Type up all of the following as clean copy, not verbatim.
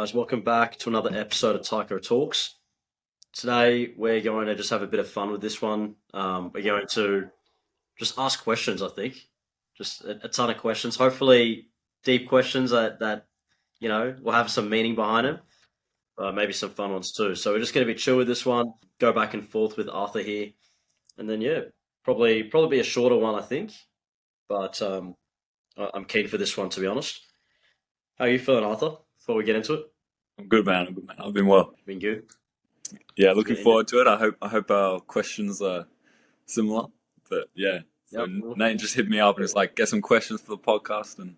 guys? Welcome back to another episode of Tycho Talks. Today, we're going to just have a bit of fun with this one. We're going to just ask questions, I think. Just a ton of questions. Hopefully, deep questions that will have some meaning behind them. Maybe some fun ones too. So, we're just going to be chill with this one, go back and forth with Arthur here. And then, yeah, probably be a shorter one, I think. But I'm keen for this one, to be honest. How are you feeling, Arthur, before we get into it? I'm good, man. I'm good, man. I've been well. Been good? Yeah, Let's looking get in it. forward to it. I hope our questions are similar. But yeah, so Yep. Nate just hit me up and it's like, get some questions for the podcast, and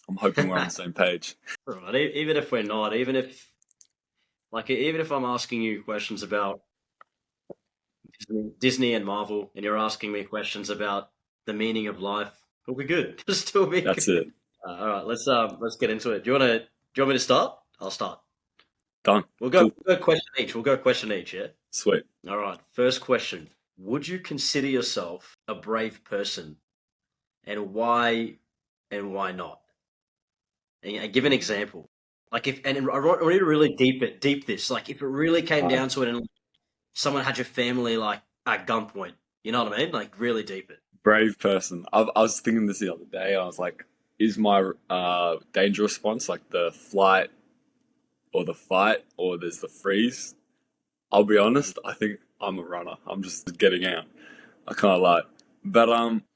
I'm hoping we're on the same page. Right. Even if we're not, even if I'm asking you questions about Disney and Marvel, and you're asking me questions about the meaning of life, it'll be good. It'll still be That's good. it. All right, let's get into it. Do you want me to start? I'll start. Done. We'll go, Cool. we'll go question each. We'll go question each. Yeah. Sweet. All right. First question: would you consider yourself a brave person, and why? And why not? And give an example. Like if and I want you to really deep this. Like if it really came Uh, down to it, and someone had your family like at gunpoint, you know what I mean? Like really deep it. Brave person. I was thinking this the other day. I was like, is my danger response like the flight or the fight, or there's the freeze? I'll be honest, I think I'm a runner. I'm just getting out. I can't lie. But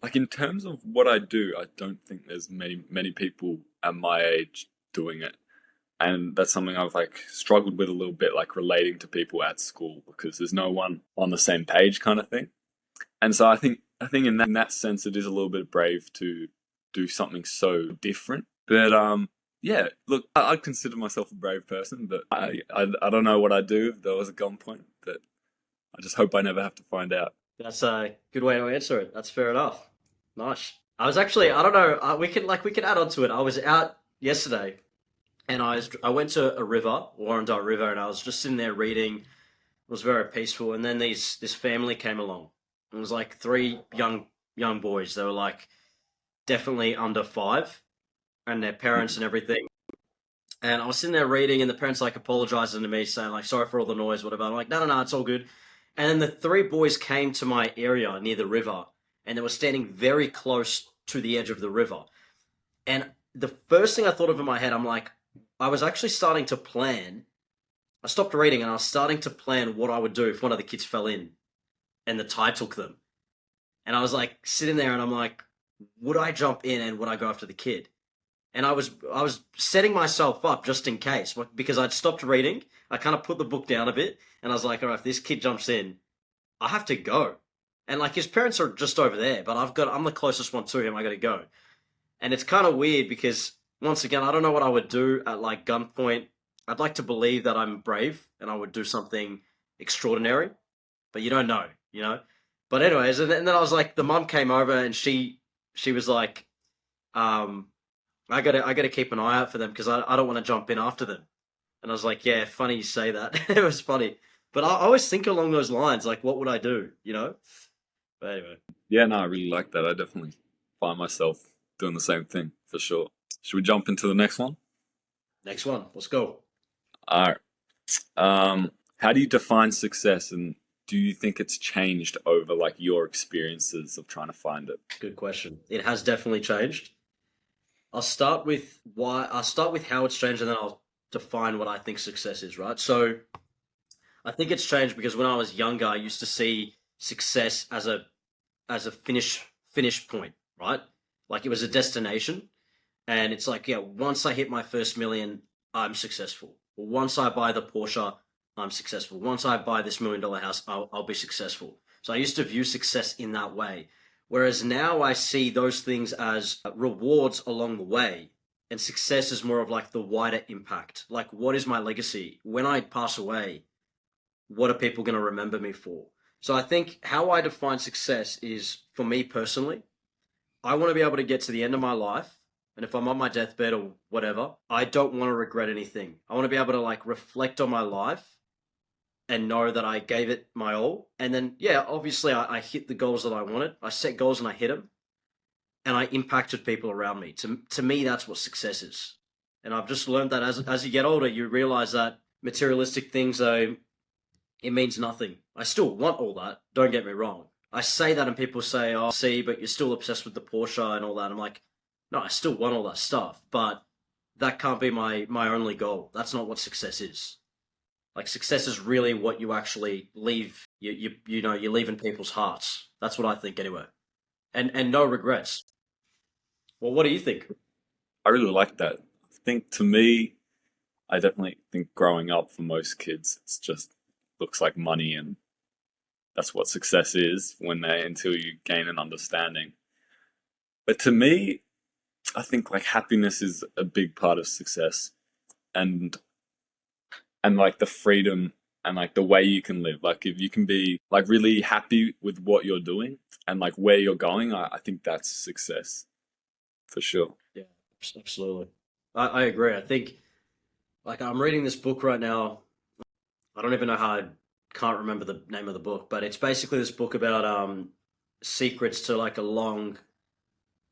like in terms of what I do, I don't think there's many people at my age doing it. And that's something I've like struggled with a little bit, like relating to people at school, because there's no one on the same page kind of thing. And so I think in that sense it is a little bit brave to do something so different. But yeah, look, I'd consider myself a brave person, but I don't know what I'd do if there was a gunpoint, but I just hope I never have to find out. That's a good way to answer it. That's fair enough. Nice. I was actually I don't know. We can add on to it. I was out yesterday and I went to a river, Warrandyte River, and I was just sitting there reading. It was very peaceful, and then this family came along. It was like three young boys. They were like definitely under five, and their parents and everything. And I was sitting there reading, and the parents like apologizing to me, saying like sorry for all the noise, whatever. I'm like no, it's all good. And then the three boys came to my area near the river, and they were standing very close to the edge of the river. And the first thing I thought of in my head, I'm like, I was actually starting to plan. I stopped reading and I was starting to plan what I would do if one of the kids fell in and the tide took them. And I was like sitting there and I'm like, would I jump in and would I go after the kid? And I was setting myself up just in case because I'd stopped reading. I kind of put the book down a bit and I was like, all right, if this kid jumps in, I have to go. And like his parents are just over there, but I'm the closest one to him. I got to go. And it's kind of weird because once again, I don't know what I would do at like gunpoint. I'd like to believe that I'm brave and I would do something extraordinary, but you don't know, you know. But anyways, and then I was like, the mum came over and she was like, um, I gotta keep an eye out for them because I don't want to jump in after them. And I was like, yeah, funny you say that. It was funny, but I always think along those lines, like, what would I do, you know? But anyway, Yeah, no, I really like that. I definitely find myself doing the same thing for sure. Should we jump into the next one? next one, let's go. All right. How do you define success, and do you think it's changed over like your experiences of trying to find it? Good question. It has definitely changed. I'll start with why. I'll start with how it's changed, and then I'll define what I think success is. Right. So I think it's changed because when I was younger, I used to see success as a finish point. Right. Like it was a destination, and it's like yeah, once I hit my first million, I'm successful. Once I buy the Porsche, I'm successful. Once I buy this $1 million house, I'll be successful. So I used to view success in that way. Whereas now I see those things as rewards along the way. And success is more of like the wider impact. Like, what is my legacy? When I pass away, what are people going to remember me for? So I think how I define success is for me personally, I want to be able to get to the end of my life. And if I'm on my deathbed or whatever, I don't want to regret anything. I want to be able to like reflect on my life and know that I gave it my all. And then, yeah, obviously I hit the goals that I wanted. I set goals and I hit them and I impacted people around me. To me, that's what success is. And I've just learned that as you get older, you realize that materialistic things, though, it means nothing. I still want all that. Don't get me wrong. I say that, and people say, "Oh, see, but you're still obsessed with the Porsche and all that." I'm like, no, I still want all that stuff, but that can't be my only goal. That's not what success is. Like success is really what you actually leave. You leave in people's hearts. That's what I think anyway. And no regrets. Well, what do you think? I really like that. I think to me, I definitely think growing up for most kids, it's just looks like money, and that's what success is when they until you gain an understanding. But to me, I think like happiness is a big part of success, and like the freedom and like the way you can live. Like if you can be like really happy with what you're doing and like where you're going, I think that's success for sure. Yeah, absolutely. I agree. I think like I'm reading this book right now. I don't even know how I can't remember the name of the book, but it's basically this book about secrets to like a long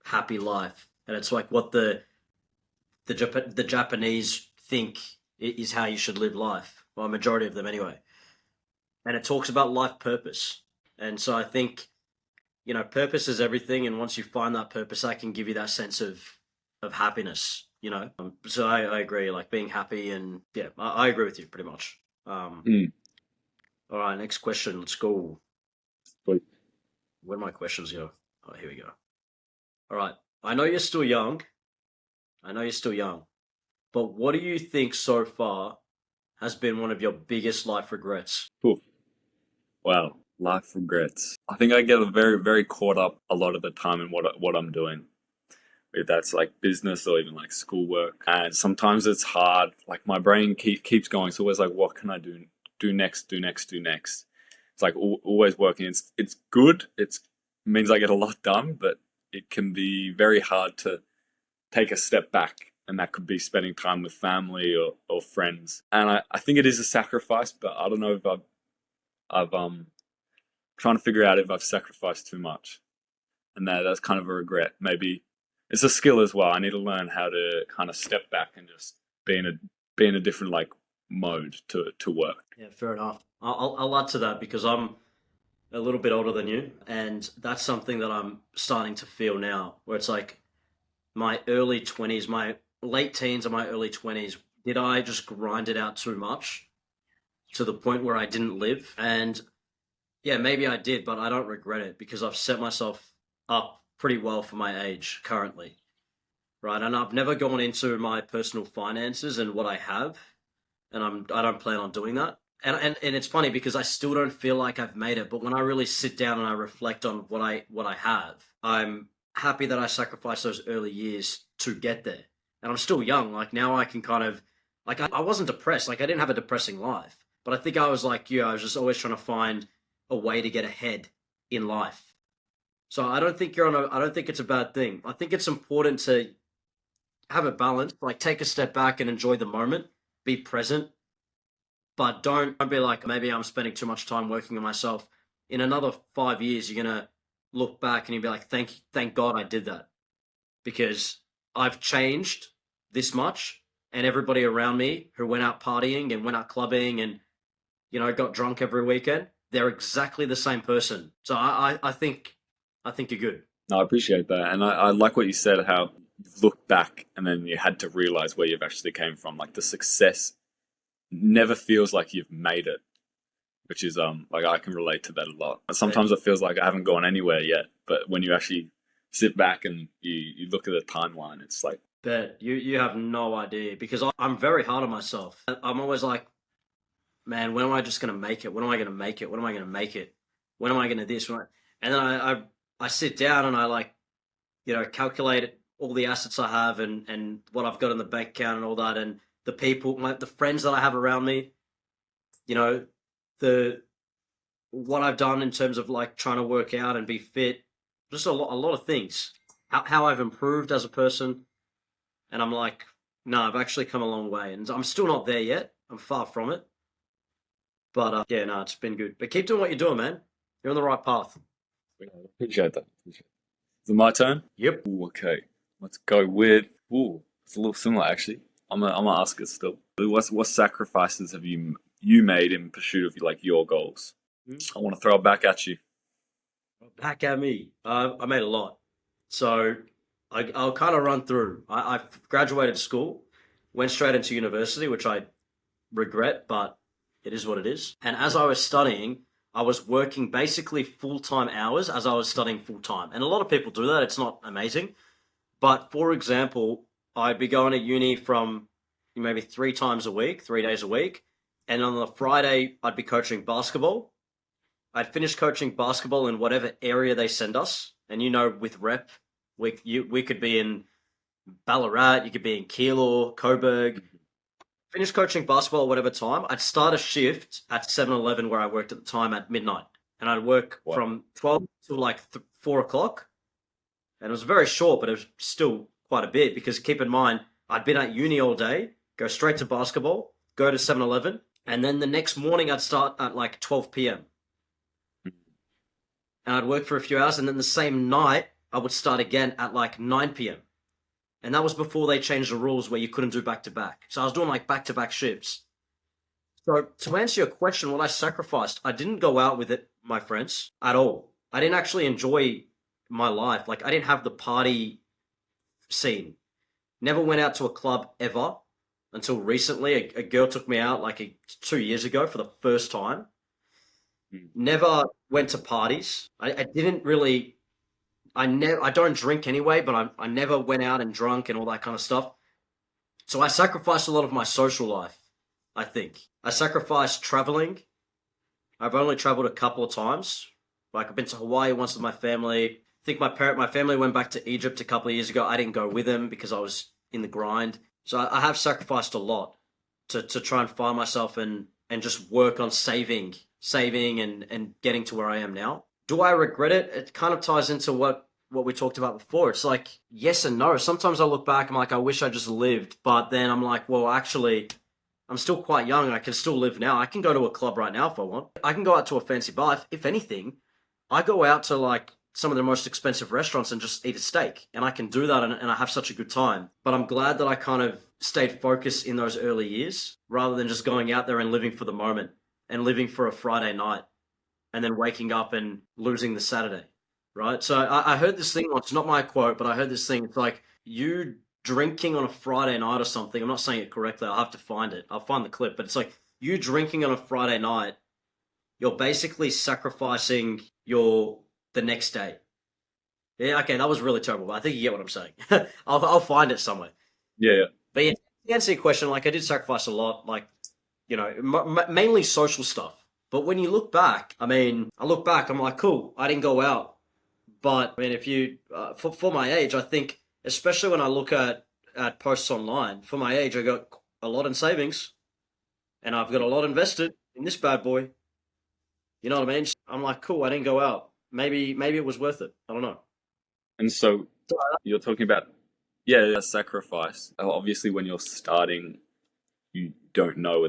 happy life, and it's like what the Japanese think is how you should live life. Well, a majority of them anyway. And it talks about life purpose. And so I think purpose is everything, and once you find that purpose, that can give you that sense of happiness. So I agree, like being happy, and yeah, I agree with you pretty much. Mm. All right, next question. Let's go. But Where do my questions go? Oh, here we go. All right. I know you're still young. I know you're still young. But what do you think so far has been one of your biggest life regrets? cool. Wow, life regrets. I think I get very, very caught up a lot of the time in what I'm doing. If that's like business or even like schoolwork, and sometimes it's hard. Like my brain keeps going. It's always like, what can I do next? Do next? Do next? It's like always working. It's good. It means I get a lot done, but it can be very hard to take a step back, and that could be spending time with family or friends. And I think it is a sacrifice, but I don't know if I've trying to figure out if I've sacrificed too much, and that's kind of a regret. Maybe it's a skill as well. I need to learn how to kind of step back and just be in a different like mode to work. Yeah, fair enough. I'll add to that because I'm a little bit older than you, and that's something that I'm starting to feel now, where it's like my early 20s, my late teens and my early 20s, did I just grind it out too much to the point where I didn't live? And yeah, maybe I did, but I don't regret it because I've set myself up pretty well for my age currently, right? And I've never gone into my personal finances and what I have, and I don't plan on doing that. And it's funny because I still don't feel like I've made it, but when I really sit down and I reflect on what I have, I'm happy that I sacrificed those early years to get there. And I'm still young. Like now I can kind of like I wasn't depressed. Like I didn't have a depressing life. But I think I was like you, I was just always trying to find a way to get ahead in life. So I don't think it's a bad thing. I think it's important to have a balance, like take a step back and enjoy the moment, be present, but don't be like maybe I'm spending too much time working on myself. In another 5 years, you're gonna look back and you'll be like, thank God I did that because I've changed this much, and everybody around me who went out partying and went out clubbing and got drunk every weekend, they're exactly the same person. So I think you're good. No, I appreciate that, and I like what you said. How you've looked back and then you had to realize where you've actually came from. Like the success never feels like you've made it, which is like I can relate to that a lot. Sometimes it feels like I haven't gone anywhere yet, but when you actually sit back and you look at the timeline, it's like, But you have no idea because I'm very hard on myself. I'm always like, man, when am I just gonna make it? When am I gonna make it? When am I gonna make it? When am I gonna this? And then I sit down and I like calculate all the assets I have and what I've got in the bank account and all that and the people, the friends that I have around me. You know, the what I've done in terms of like trying to work out and be fit, just a lot of things. How I've improved as a person, and I'm like, no, I've actually come a long way, and I'm still not there yet. I'm far from it, but yeah, no, it's been good. But keep doing what you're doing, man. You're on the right path. I appreciate that. Is it my turn? Yep. Ooh, okay, let's go with. Ooh, it's a little similar actually. I'm gonna ask it still. What sacrifices have you made in pursuit of like your goals? Hmm? I want to throw it back at you. Back at me. I made a lot. So I'll kind of run through. I graduated school, went straight into university, which I regret, but it is what it is. And as I was studying, I was working basically full-time hours as I was studying full-time. And a lot of people do that. It's not amazing. But for example, I'd be going to uni from maybe 3 times a week, 3 days a week. And on the Friday, I'd be coaching basketball. I'd finish coaching basketball in whatever area they send us. And with rep, we could be in Ballarat, you could be in Keilor, Coburg. Finish coaching basketball at whatever time. I'd start a shift at 7-Eleven where I worked at the time at midnight. And I'd work What? from 12 to like 4 o'clock. And it was very short, but it was still quite a bit because keep in mind, I'd been at uni all day, go straight to basketball, go to 7-Eleven, and then the next morning I'd start at like 12 p.m. and I'd work for a few hours, and then the same night I would start again at like 9 p.m. And that was before they changed the rules where you couldn't do back to back. So I was doing like back to back shifts. So to answer your question, what I sacrificed, I didn't go out with my friends at all. I didn't actually enjoy my life. Like I didn't have the party scene. Never went out to a club ever until recently. A girl took me out like 2 years ago for the first time. Mm. Never went to parties. I didn't really. I don't drink anyway, but I never went out and drunk and all that kind of stuff. So I sacrificed a lot of my social life. I think I sacrificed traveling. I've only traveled a couple of times. Like I've been to Hawaii once with my family. I think my family went back to Egypt a couple of years ago. I didn't go with them because I was in the grind. So I have sacrificed a lot to try and find myself and just work on saving and getting to where I am now. Do I regret it? It kind of ties into what we talked about before. It's like yes and no. Sometimes I look back, I'm like, I wish I just lived, but then I'm like, well, actually, I'm still quite young and I can still live now. I can go to a club right now if I want. I can go out to a fancy bar. If anything, I go out to like some of the most expensive restaurants and just eat a steak. And I can do that and I have such a good time. But I'm glad that I kind of stayed focused in those early years rather than just going out there and living for the moment and living for a Friday night and then waking up and losing the Saturday. Right. So I heard this thing once, not my quote, but I heard this thing. It's like you drinking on a Friday night or something. I'm not saying it correctly. I'll have to find it. I'll find the clip. But it's like you drinking on a Friday night, you're basically sacrificing the next day. Yeah, okay, that was really terrible, but I think you get what I'm saying. I'll find it somewhere. Yeah, yeah. But yeah, to answer your question, like I did sacrifice a lot, like mainly social stuff. But when you look back, I mean, I look back, I'm like, cool, I didn't go out. But I mean, if you for my age, I think especially when I look at posts online, for my age, I got a lot in savings, and I've got a lot invested in this bad boy. You know what I mean? I'm like, cool, I didn't go out. Maybe it was worth it. I don't know. And so you're talking about, yeah, a sacrifice. Obviously, when you're starting, you don't know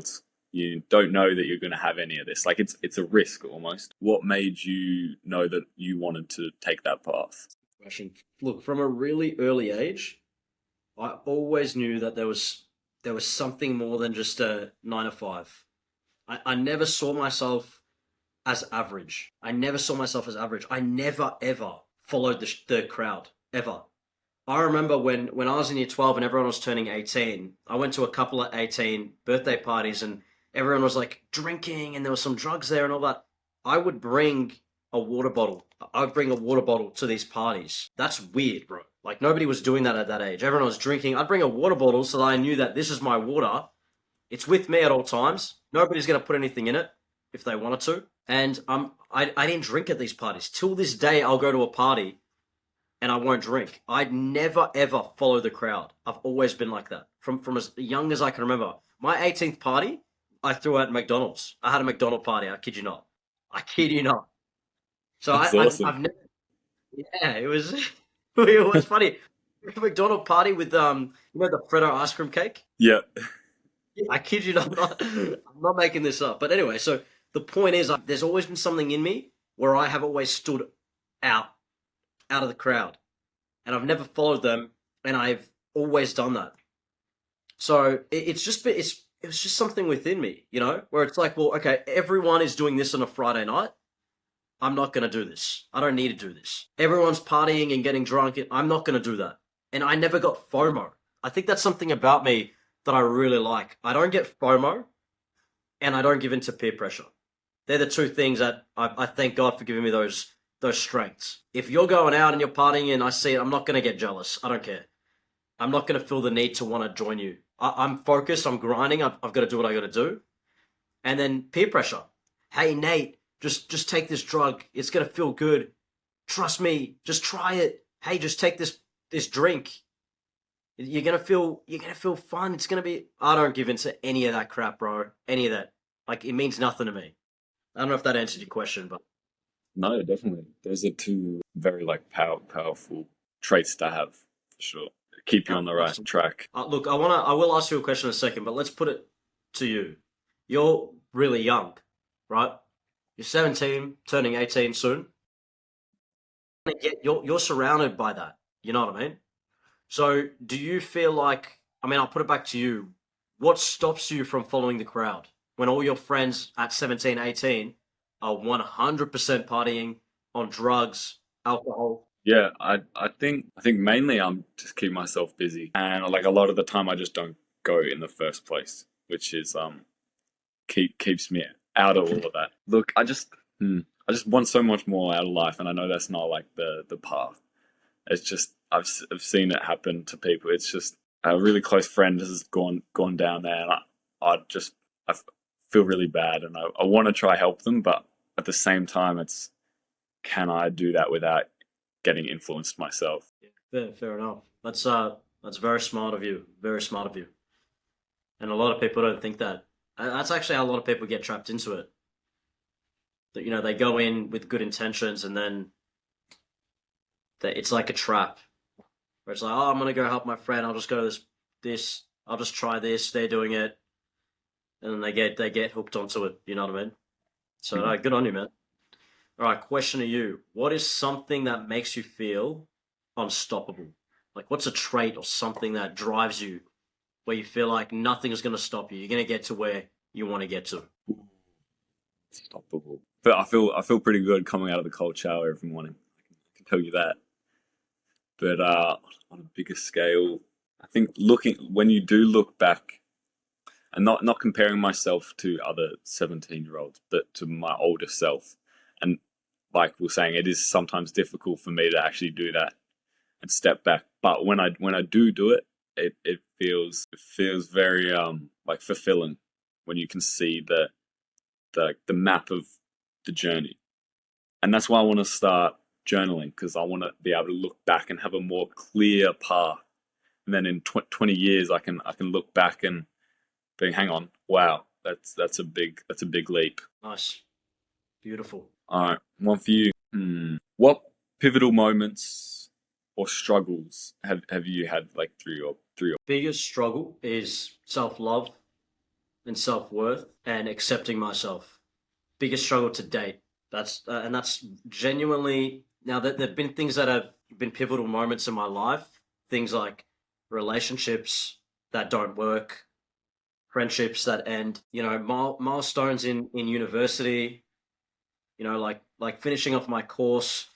you don't know that you're going to have any of this. Like it's a risk almost. What made you know that you wanted to take that path? Question. Look, from a really early age, I always knew that there was something more than just a 9 to 5. I never saw myself as average. I never saw myself as average. I never ever followed the crowd ever. I remember when I was in year 12 and everyone was turning 18. I went to a couple of 18 birthday parties and everyone was like drinking and there was some drugs there and all that. I would bring a water bottle. I would bring a water bottle to these parties. That's weird, bro. Like nobody was doing that at that age. Everyone was drinking. I'd bring a water bottle so that I knew that this is my water. It's with me at all times. Nobody's gonna put anything in it if they wanted to. And I didn't drink at these parties. Till this day, I'll go to a party and I won't drink. I'd never ever follow the crowd. I've always been like that from as young as I can remember. My 18th party, I threw out McDonald's. I had a McDonald's party. I kid you not. I kid you not. So That's awesome. I've never. Yeah, it was it was funny. McDonald's party with the Freddo ice cream cake. Yeah. I kid you not. I'm not making this up. But anyway, so the point is, there's always been something in me where I have always stood out, out of the crowd, and I've never followed them, and I've always done that. So it was just something within me, you know, where it's like, well, okay, everyone is doing this on a Friday night. I'm not going to do this. I don't need to do this. Everyone's partying and getting drunk. I'm not going to do that. And I never got FOMO. I think that's something about me that I really like. I don't get FOMO and I don't give in to peer pressure. They're the two things that I thank God for giving me those strengths. If you're going out and you're partying and I see it, I'm not going to get jealous. I don't care. I'm not going to feel the need to want to join you. I'm focused. I'm grinding. I've got to do what I got to do. And then peer pressure. Hey Nate, just take this drug. It's gonna feel good. Trust me. Just try it. Hey, just take this drink. You're gonna feel fun. It's gonna be. I don't give into any of that crap, bro. Any of that. Like it means nothing to me. I don't know if that answered your question, but No, definitely. Those are two very like powerful traits to have for sure. Keep you on the right absolutely. track. Look, I will ask you a question in a second, but let's put it to you. You're really young, right? You're 17, turning 18 soon. You're surrounded by that. You know what I mean? So, do you feel like, I mean, I'll put it back to you. What stops you from following the crowd when all your friends at 17, 18 are 100% partying on drugs, alcohol? Yeah, I think mainly I'm just keep myself busy, and like a lot of the time I just don't go in the first place, which is keeps me out of all of that. Look, I just want so much more out of life, and I know that's not like the path. It's just I've seen it happen to people. It's just a really close friend has gone down there, and I just I feel really bad, and I want to try help them, but at the same time, it's can I do that without getting influenced myself? Fair enough. That's very smart of you. Very smart of you. And a lot of people don't think that. That's actually how a lot of people get trapped into it. That you know they go in with good intentions and then it's like a trap where it's like, oh, I'm gonna go help my friend. I'll just go to this. I'll just try this. They're doing it, and then they get hooked onto it. You know what I mean? So Mhm. good on you, man. All right, question to you: what is something that makes you feel unstoppable? Like, what's a trait or something that drives you where you feel like nothing is gonna stop you? You're gonna get to where you want to get to. Unstoppable. But I feel pretty good coming out of the cold shower every morning. I can tell you that. But on a bigger scale, I think looking when you do look back, and not comparing myself to other 17-year-olds, but to my older self, and like we're saying, it is sometimes difficult for me to actually do that and step back. But when I do it, it feels very like fulfilling when you can see the map of the journey. And that's why I want to start journaling because I want to be able to look back and have a more clear path. And then in 20 years, I can look back and think, hang on, wow, that's a big leap. Nice, beautiful. All right, one for you. What pivotal moments or struggles have you had like through your Biggest struggle is self-love and self-worth and accepting myself. Biggest struggle to date. That's genuinely now that there've been things that have been pivotal moments in my life, things like relationships that don't work, friendships that end, you know, milestones in university, you know, like finishing off my course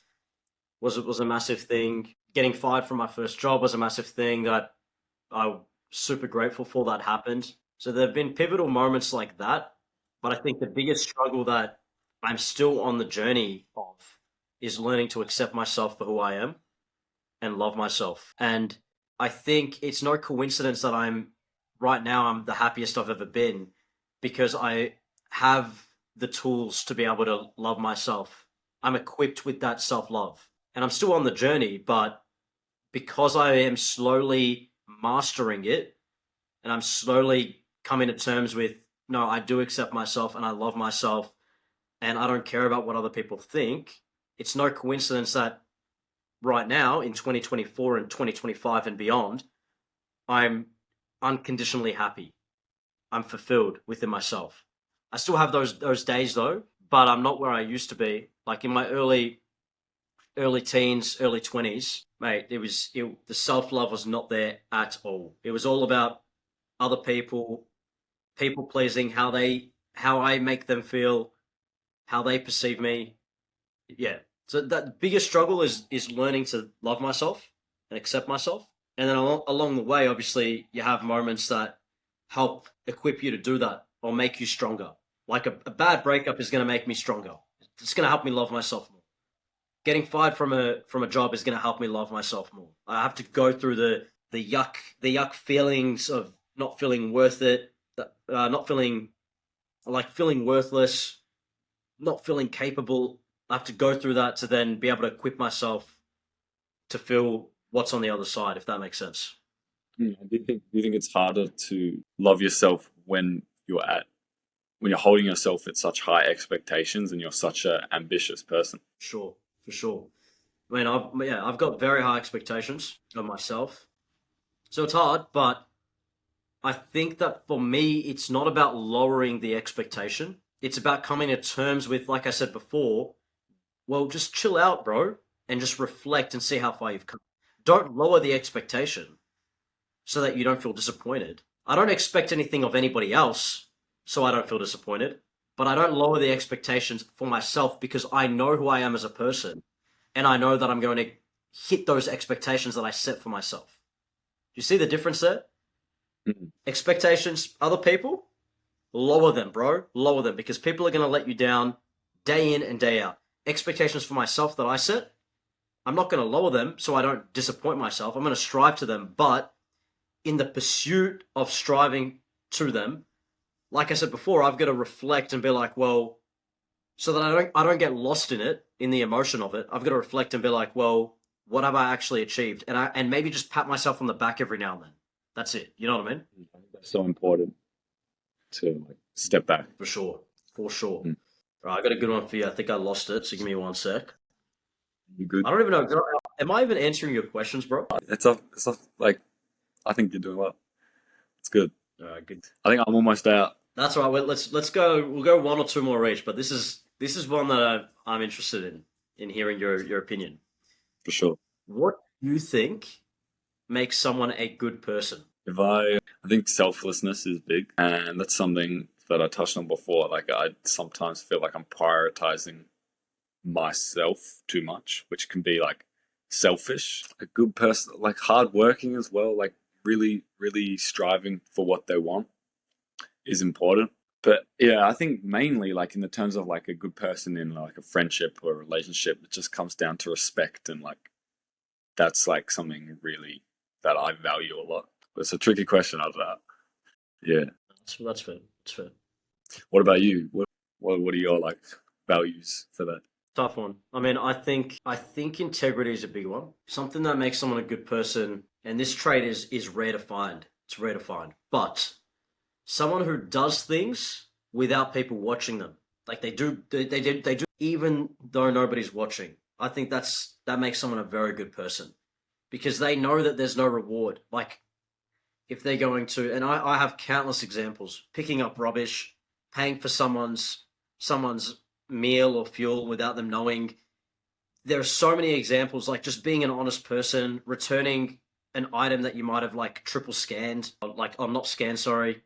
was a massive thing. Getting fired from my first job was a massive thing that I'm super grateful for that happened. So there have been pivotal moments like that, but I think the biggest struggle that I'm still on the journey of is learning to accept myself for who I am and love myself. And I think it's no coincidence that right now I'm the happiest I've ever been because I have the tools to be able to love myself. I'm equipped with that self-love. And I'm still on the journey, but because I am slowly mastering it and I'm slowly coming to terms with, no, I do accept myself and I love myself and I don't care about what other people think. It's no coincidence that right now in 2024 and 2025 and beyond, I'm unconditionally happy. I'm fulfilled within myself. I still have those days though, but I'm not where I used to be. Like in my early teens, early 20s, mate, the self love was not there at all. It was all about other people, people pleasing, how I make them feel, how they perceive me. Yeah. So that biggest struggle is learning to love myself and accept myself. And then along the way, obviously, you have moments that help equip you to do that or make you stronger. Like a bad breakup is going to make me stronger. It's going to help me love myself more. Getting fired from a job is going to help me love myself more. I have to go through the yuck feelings of not feeling worth it, not feeling like feeling worthless, not feeling capable. I have to go through that to then be able to equip myself to feel what's on the other side, if that makes sense. Do you think it's harder to love yourself when you're holding yourself at such high expectations and you're such an ambitious person? Sure, for sure. I mean, I've got very high expectations of myself, so it's hard. But I think that for me, it's not about lowering the expectation. It's about coming to terms with, like I said before, well, just chill out, bro, and just reflect and see how far you've come. Don't lower the expectation so that you don't feel disappointed. I don't expect anything of anybody else, so I don't feel disappointed. But I don't lower the expectations for myself because I know who I am as a person and I know that I'm going to hit those expectations that I set for myself. Do you see the difference there? Mhm. Expectations, other people, lower them, bro. Lower them because people are going to let you down day in and day out. Expectations for myself that I set, I'm not going to lower them so I don't disappoint myself. I'm going to strive to them, but in the pursuit of striving to them, like I said before, I've got to reflect and be like, well, so that I don't get lost in it, in the emotion of it. I've got to reflect and be like, well, what have I actually achieved? And maybe just pat myself on the back every now and then. That's it. You know what I mean? That's so important to like step back. For sure. For sure. Mm. All right, I got a good one for you. I think I lost it, so give me one sec. You good? I don't even know. Am I even answering your questions, bro? Like I think you're doing well. It's good. All right, good. I think I'm almost out That's all right. Let's go. We'll go one or two more each, but this is one that I'm interested in hearing your opinion. for sure. What do you think makes someone a good person? I think selflessness is big, and that's something that I touched on before. Like I sometimes feel like I'm prioritizing myself too much, which can be like selfish. A good person, like hardworking as well, like really, really striving for what they want is important. But yeah, I think mainly like in the terms of like a good person in like a friendship or a relationship, it just comes down to respect and like that's like something really that I value a lot. But it's a tricky question out of that. Yeah. That's fair. That's fair. What about you? What are your like values for that? Tough one. I mean, I think integrity is a big one. Something that makes someone a good person, and this trait is rare to find. It's rare to find. But someone who does things without people watching them. Like they do even though nobody's watching. I think that makes someone a very good person because they know that there's no reward. Like if they're going to, and I have countless examples, picking up rubbish, paying for someone's meal or fuel without them knowing. There are so many examples, like just being an honest person, returning an item that you might have like triple scanned, or not scanned, sorry,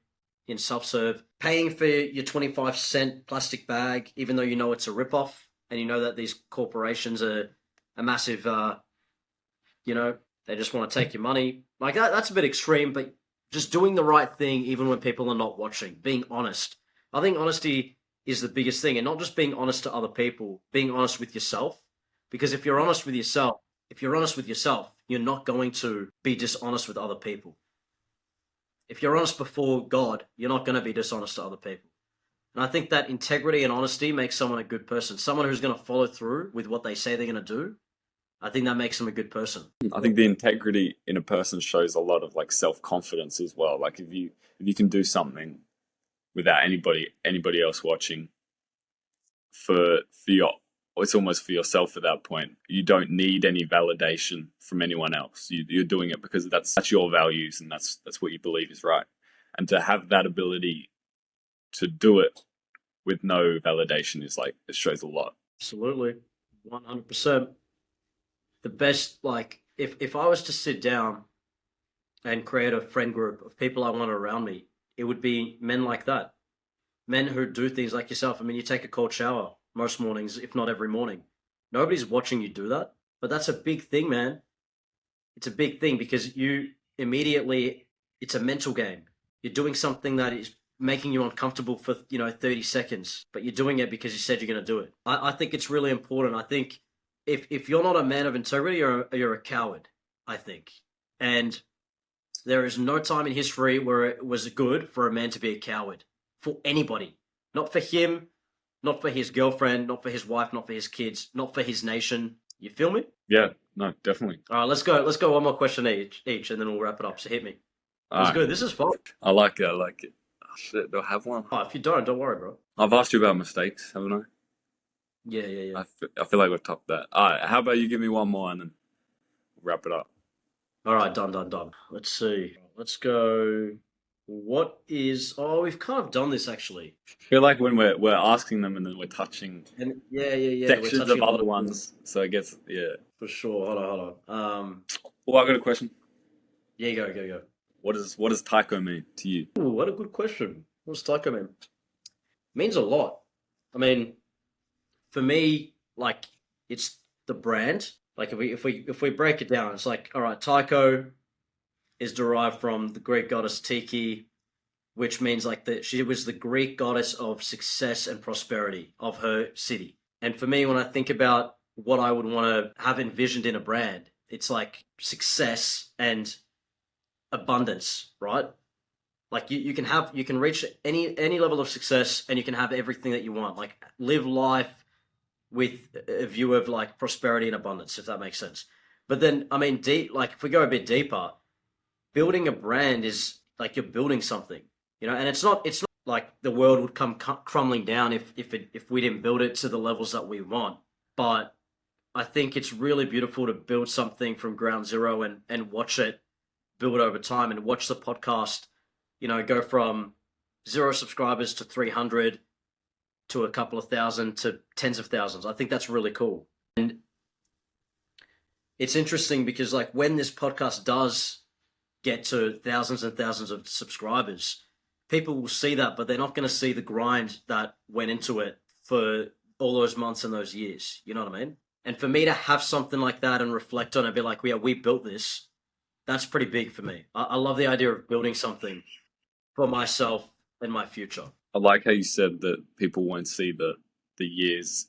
in self serve, paying for your 25-cent plastic bag, even though you know it's a rip off, and you know that these corporations are a massive, they just want to take your money. Like that's a bit extreme, but just doing the right thing, even when people are not watching, being honest. I think honesty is the biggest thing, and not just being honest to other people, being honest with yourself. Because if you're honest with yourself, you're not going to be dishonest with other people. If you're honest before God, you're not going to be dishonest to other people. And I think that integrity and honesty makes someone a good person. Someone who's going to follow through with what they say they're going to do. I think that makes them a good person. I think the integrity in a person shows a lot of like self confidence as well. Like if you can do something without anybody else watching for your it's almost for yourself at that point. You don't need any validation from anyone else. You're doing it because that's your values and that's what you believe is right. And to have that ability to do it with no validation is like it shows a lot. Absolutely. 100%. The best, like, if I was to sit down and create a friend group of people I want around me, it would be men like that. Men who do things like yourself. I mean, you take a cold shower most mornings, if not every morning. Nobody's watching you do that, but that's a big thing, man. It's a big thing because you immediately, it's a mental game. You're doing something that is making you uncomfortable for, 30 seconds, but you're doing it because you said you're going to do it. I think it's really important. I think if you're not a man of integrity, you're a coward, I think. And there is no time in history where it was good for a man to be a coward for anybody. Not for him, not for his girlfriend, not for his wife, not for his kids, not for his nation. You feel me? Yeah, no, definitely. All right, let's go. Let's go one more question each, and then we'll wrap it up. So hit me. All Let's right, go. This is fun. I like it. I like it. Oh, shit, do I have one? Oh, if you don't worry, bro. I've asked you about mistakes, haven't I? Yeah, yeah, yeah. I feel like we've topped that. All right, how about you give me one more and then we'll wrap it up? All right, done. Let's see. Let's go. What is? Oh, we've kind of done this actually. I feel like when we're asking them and then we're touching And yeah. We're sections touching of a lot other of ones, so it gets yeah. for sure. Hold on. Oh, I got a question. Yeah, go. What does Tycho mean to you? Ooh, what a good question. What's Tycho mean? Means a lot. I mean, for me, like it's the brand. Like if we break it down, it's like all right, Tycho is derived from the Greek goddess Tiki, which means like that she was the Greek goddess of success and prosperity of her city. And for me, when I think about what I would want to have envisioned in a brand, it's like success and abundance, right? Like you can reach any level of success and you can have everything that you want. Like live life with a view of like prosperity and abundance, if that makes sense. But then I mean deep like if we go a bit deeper, building a brand is like you're building something, and it's not like the world would come crumbling down if we didn't build it to the levels that we want. But I think it's really beautiful to build something from ground zero and watch it build over time and watch the podcast, go from 0 subscribers to 300 to a couple of thousand to tens of thousands. I think that's really cool. And it's interesting because like when this podcast does get to thousands and thousands of subscribers, people will see that, but they're not going to see the grind that went into it for all those months and those years. You know what I mean? And for me to have something like that and reflect on it, be like, yeah, we built this, that's pretty big for me. I love the idea of building something for myself and my future. I like how you said that people won't see the years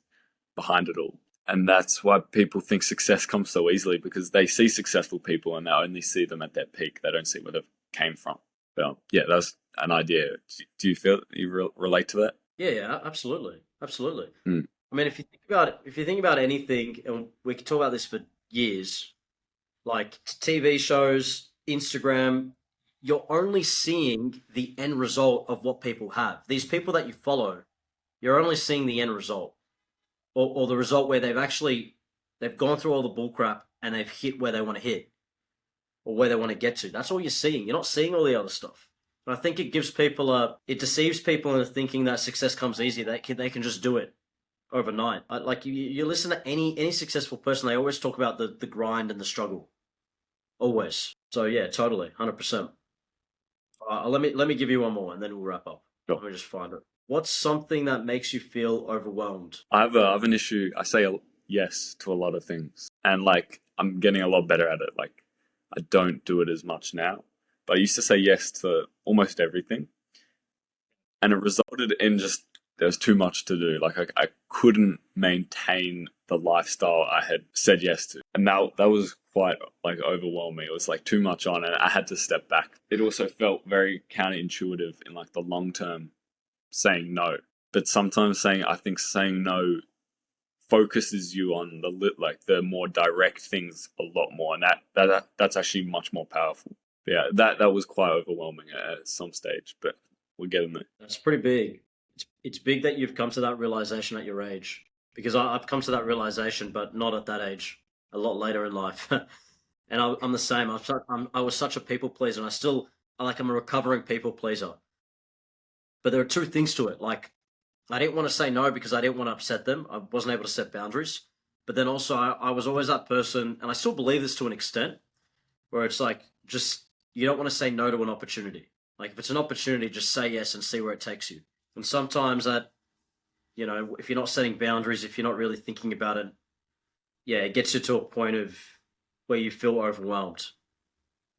behind it all. And that's why people think success comes so easily because they see successful people and they only see them at their peak. They don't see where they came from. But yeah, that's an idea. Do you feel you relate to that? Yeah, absolutely. Mm. I mean, if you think about anything, and we could talk about this for years, like TV shows, Instagram, you're only seeing the end result of what people have. These people that you follow, you're only seeing the end result, or the result where they've gone through all the bullcrap and they've hit where they want to hit or where they want to get to. That's all you're seeing. You're not seeing all the other stuff. And I think it deceives people into thinking that success comes easy. They can just do it overnight. Like you listen to any successful person, they always talk about the grind and the struggle. Always. So yeah, totally, 100%. Let me give you one more, and then we'll wrap up. Sure. Let me just find it. What's something that makes you feel overwhelmed? I have an issue. I say yes to a lot of things, and like I'm getting a lot better at it. Like I don't do it as much now, but I used to say yes to almost everything, and it resulted in just there was too much to do. Like I couldn't maintain the lifestyle I had said yes to, and that was quite like overwhelming. It was like too much on, and I had to step back. It also felt very counterintuitive in like the long term, saying no. But sometimes I think saying no focuses you on the more direct things a lot more, and that's actually much more powerful. But yeah, that was quite overwhelming at some stage, but we're getting there. That's pretty big. It's big that you've come to that realization at your age, because I've come to that realization, but not at that age. A lot later in life, and I'm the same. I was such a people pleaser, and I'm a recovering people pleaser. But there are two things to it. Like I didn't want to say no because I didn't want to upset them. I wasn't able to set boundaries. But then also I was always that person, and I still believe this to an extent, where it's like just you don't want to say no to an opportunity. Like if it's an opportunity, just say yes and see where it takes you. And sometimes that, if you're not setting boundaries, if you're not really thinking about it, yeah, it gets you to a point of where you feel overwhelmed,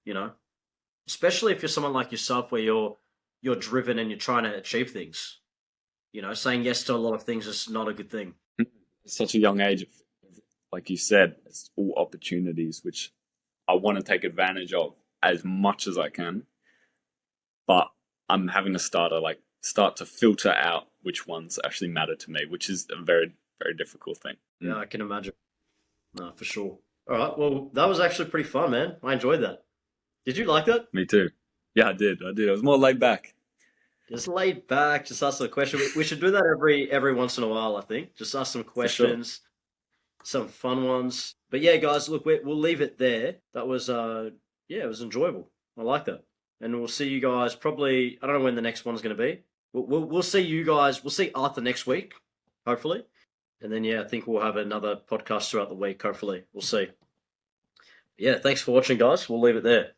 you know? Especially if you're someone like yourself where you're driven and you're trying to achieve things. Saying yes to a lot of things is not a good thing. Such a young age, like you said, it's all opportunities which I want to take advantage of as much as I can, but I'm having to start to filter out which ones actually matter to me, which is a very, very difficult thing. Yeah, I can imagine. No, for sure. All right. Well, that was actually pretty fun, man. I enjoyed that. Did you like that? Me too. Yeah, I did. I did. I was more laid back. Just laid back, just ask a question. We should do that every once in a while, I think. Just ask some For sure. questions, some fun ones. But yeah, guys, look, we'll leave it there. That was yeah, it was enjoyable. I like that. And we'll see you guys probably. I don't know when the next one's going to be. We'll see you guys. We'll see Arthur next week, hopefully. And then yeah, I think we'll have another podcast throughout the week. Hopefully, we'll see. Yeah, thanks for watching, guys. We'll leave it there.